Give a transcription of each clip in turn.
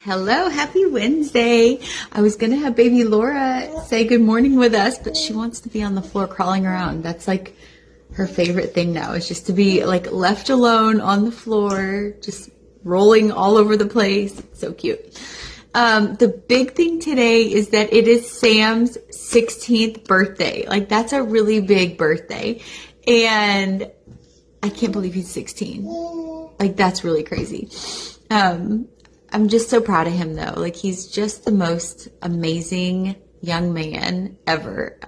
Hello, happy Wednesday. I was going to have baby Laura say good morning with us, but she wants to be on the floor crawling around. That's like her favorite thing now, is just to be like left alone on the floor, just rolling all over the place. It's so cute. The big thing today is that it is Sam's 16th birthday. Like, that's a really big birthday. And I can't believe he's 16. Like, that's really crazy. I'm just so proud of him though. Like, he's just the most amazing young man ever.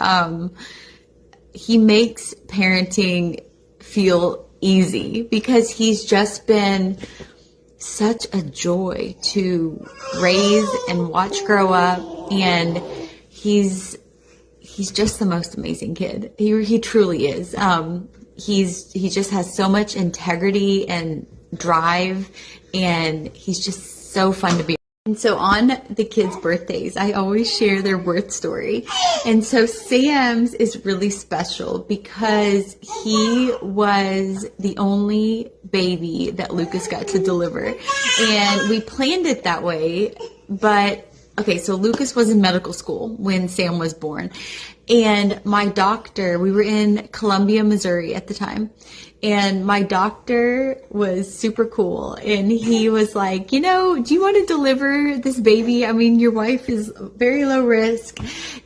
He makes parenting feel easy because he's just been such a joy to raise and watch grow up, and he's just the most amazing kid. He truly is. He just has so much integrity and drive, and he's just so fun to be. And so on the kids' birthdays, I always share their birth story. And so Sam's is really special because he was the only baby that Lucas got to deliver. And we planned it that way, but okay, so Lucas was in medical school when Sam was born. And my doctor, we were in Columbia, Missouri at the time, and my doctor was super cool. And he was like, do you want to deliver this baby? I mean, your wife is very low risk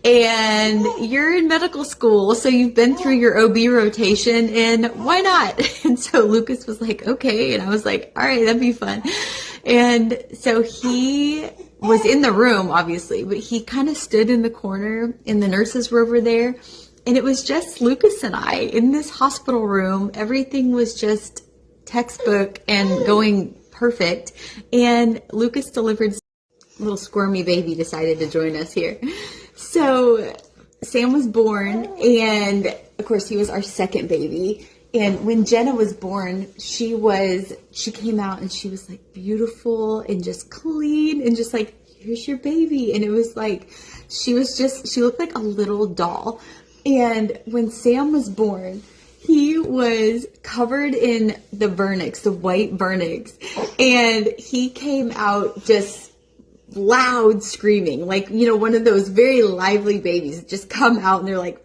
and you're in medical school, so you've been through your OB rotation, and why not? And so Lucas was like, okay. And I was like, all right, that'd be fun. And so he was in the room, obviously, but he kind of stood in the corner, and the nurses were over there, and it was just Lucas and I in this hospital room. Everything was just textbook and going perfect, and Lucas delivered. Little squirmy baby decided to join us here. So Sam was born, and of course he was our second baby. And when Jenna was born, she came out and she was like beautiful and just clean and just like, here's your baby. And it was like, she looked like a little doll. And when Sam was born, he was covered in the vernix, the white vernix. And he came out just loud screaming, like, one of those very lively babies that just come out and they're like,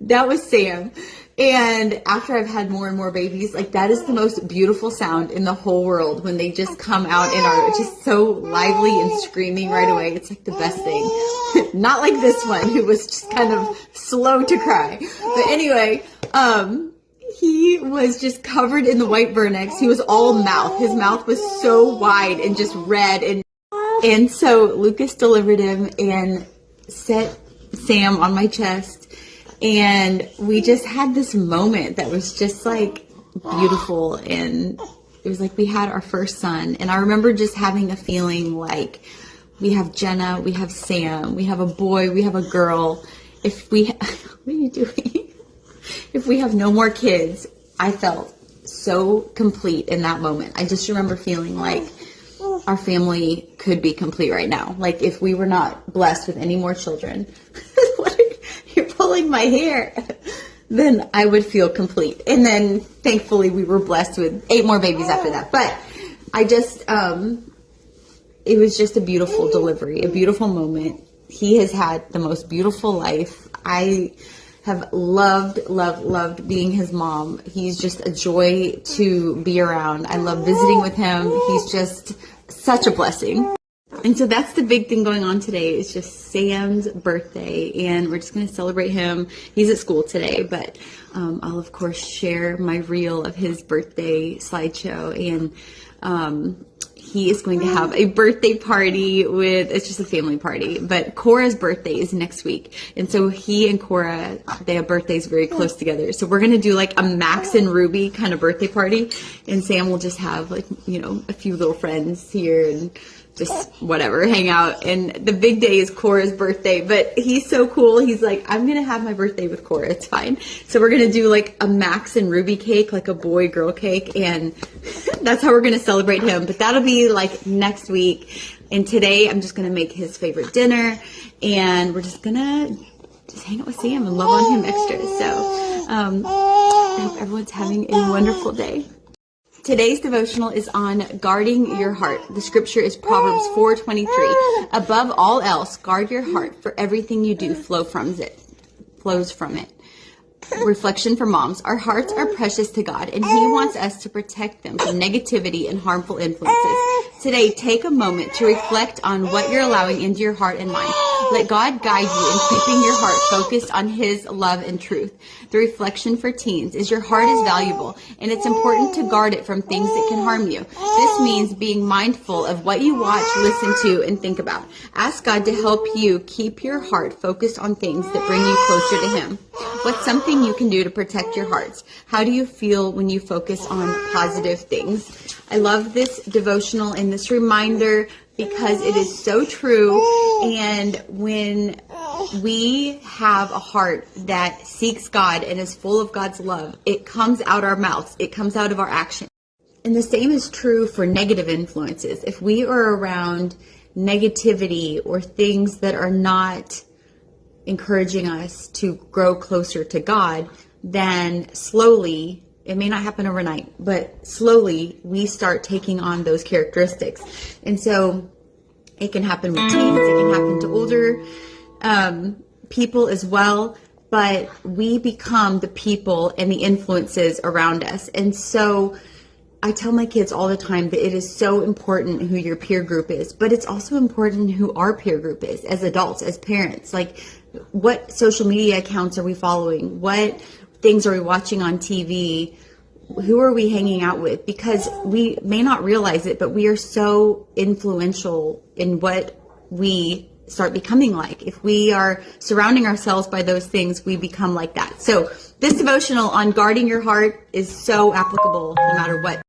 that was Sam. And after I've had more and more babies, like, that is the most beautiful sound in the whole world, when they just come out and are just so lively and screaming right away. It's like the best thing. Not like this one, who was just kind of slow to cry. But anyway, he was just covered in the white vernix. He was all mouth. His mouth was so wide and just red. And so Lucas delivered him and set Sam on my chest. And we just had this moment that was just like beautiful, and it was like we had our first son. And I remember just having a feeling like, we have Jenna, we have Sam, we have a boy, we have a girl. What are you doing? If we have no more kids, I felt so complete in that moment. I just remember feeling like our family could be complete right now. Like, if we were not blessed with any more children, you're pulling my hair, then I would feel complete. And then thankfully we were blessed with 8 more babies after that. But I just, it was just a beautiful delivery, a beautiful moment. He has had the most beautiful life. I have loved being his mom. He's just a joy to be around. I love visiting with him. He's just such a blessing. And so that's the big thing going on today. It's just Sam's birthday, and we're just going to celebrate him. He's at school today, but I'll of course share my reel of his birthday slideshow, and he is going to have a birthday party it's just a family party, but Cora's birthday is next week. And so he and Cora, they have birthdays very close together. So we're going to do like a Max and Ruby kind of birthday party, and Sam will just have like, a few little friends here and just whatever, hang out. And the big day is Cora's birthday, but he's so cool. He's like, I'm going to have my birthday with Cora. It's fine. So we're going to do like a Max and Ruby cake, like a boy-girl cake. And that's how we're going to celebrate him. But that'll be like next week. And today I'm just going to make his favorite dinner, and we're just going to hang out with Sam and love on him extra. So I hope everyone's having a wonderful day. Today's devotional is on guarding your heart. The scripture is Proverbs 4:23. Above all else, guard your heart, for everything you do flows from it. Reflection for moms. Our hearts are precious to God, and He wants us to protect them from negativity and harmful influences. Today, take a moment to reflect on what you're allowing into your heart and mind. Let God guide you in keeping your heart focused on His love and truth. The reflection for teens is your heart is valuable, and it's important to guard it from things that can harm you. This means being mindful of what you watch, listen to, and think about. Ask God to help you keep your heart focused on things that bring you closer to Him. What's something you can do to protect your hearts? How do you feel when you focus on positive things? I love this devotional and this reminder because it is so true. And when we have a heart that seeks God and is full of God's love, it comes out our mouths. It comes out of our actions. And the same is true for negative influences. If we are around negativity or things that are not encouraging us to grow closer to God, then slowly, it may not happen overnight, but slowly we start taking on those characteristics. And so it can happen with teens, it can happen to older people as well, but we become the people and the influences around us. And so I tell my kids all the time that it is so important who your peer group is, but it's also important who our peer group is as adults, as parents. Like, what social media accounts are we following? What things are we watching on TV? Who are we hanging out with? Because we may not realize it, but we are so influential in what we start becoming like. If we are surrounding ourselves by those things, we become like that. So this devotional on guarding your heart is so applicable no matter what.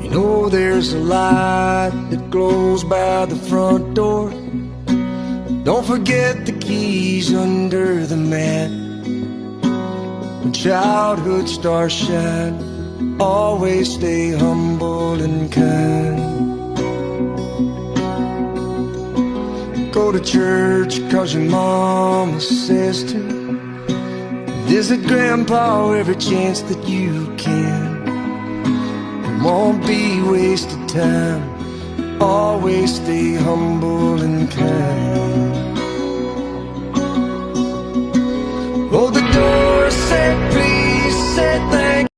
You know there's a light that glows by the front door. Don't forget the keys under the mat. When childhood stars shine, always stay humble and kind. Go to church 'cause your mama says to. Visit grandpa every chance that you can. It won't be wasted time. Always stay humble and kind. Oh, the door said please, said thank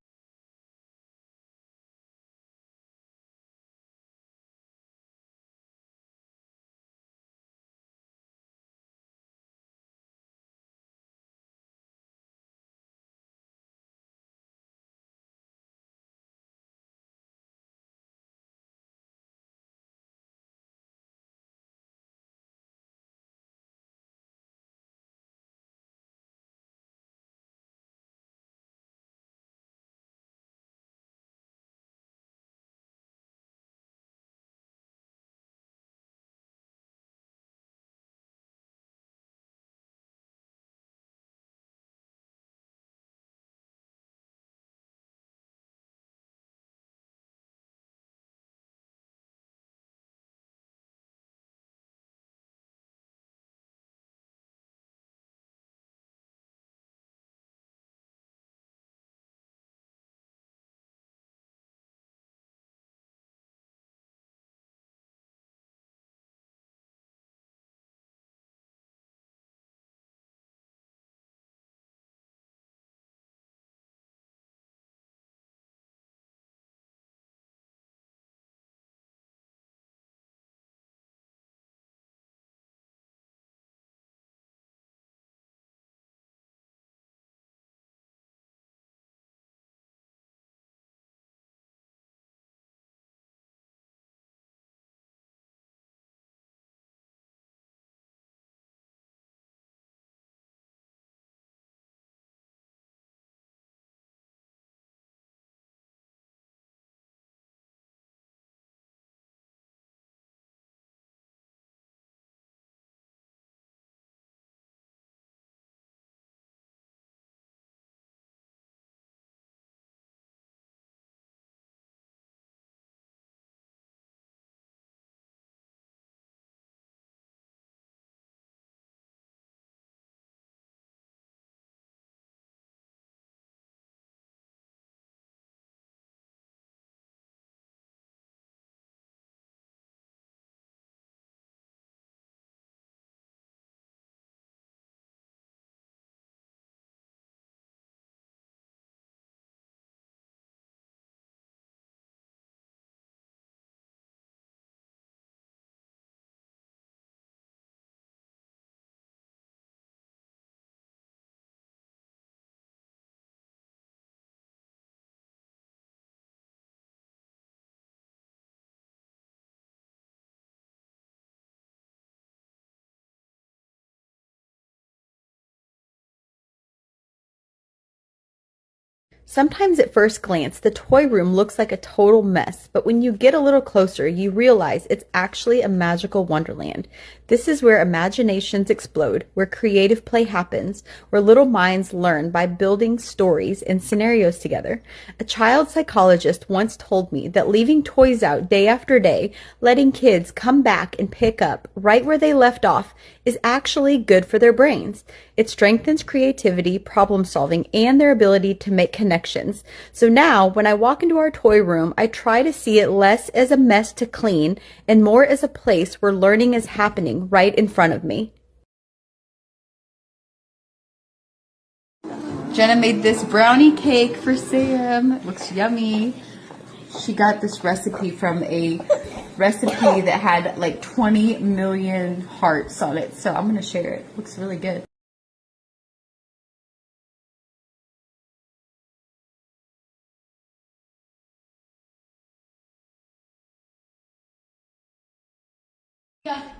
Sometimes at first glance, the toy room looks like a total mess, but when you get a little closer, you realize it's actually a magical wonderland. This is where imaginations explode, where creative play happens, where little minds learn by building stories and scenarios together. A child psychologist once told me that leaving toys out day after day, letting kids come back and pick up right where they left off, is actually good for their brains. It strengthens creativity, problem solving, and their ability to make connections. So now, when I walk into our toy room, I try to see it less as a mess to clean and more as a place where learning is happening right in front of me. Jenna made this brownie cake for Sam. It looks yummy. She got this recipe from a recipe that had like 20 million hearts on it. So I'm going to share it. It looks really good.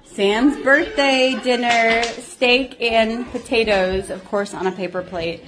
Sam's birthday dinner, steak and potatoes, of course, on a paper plate.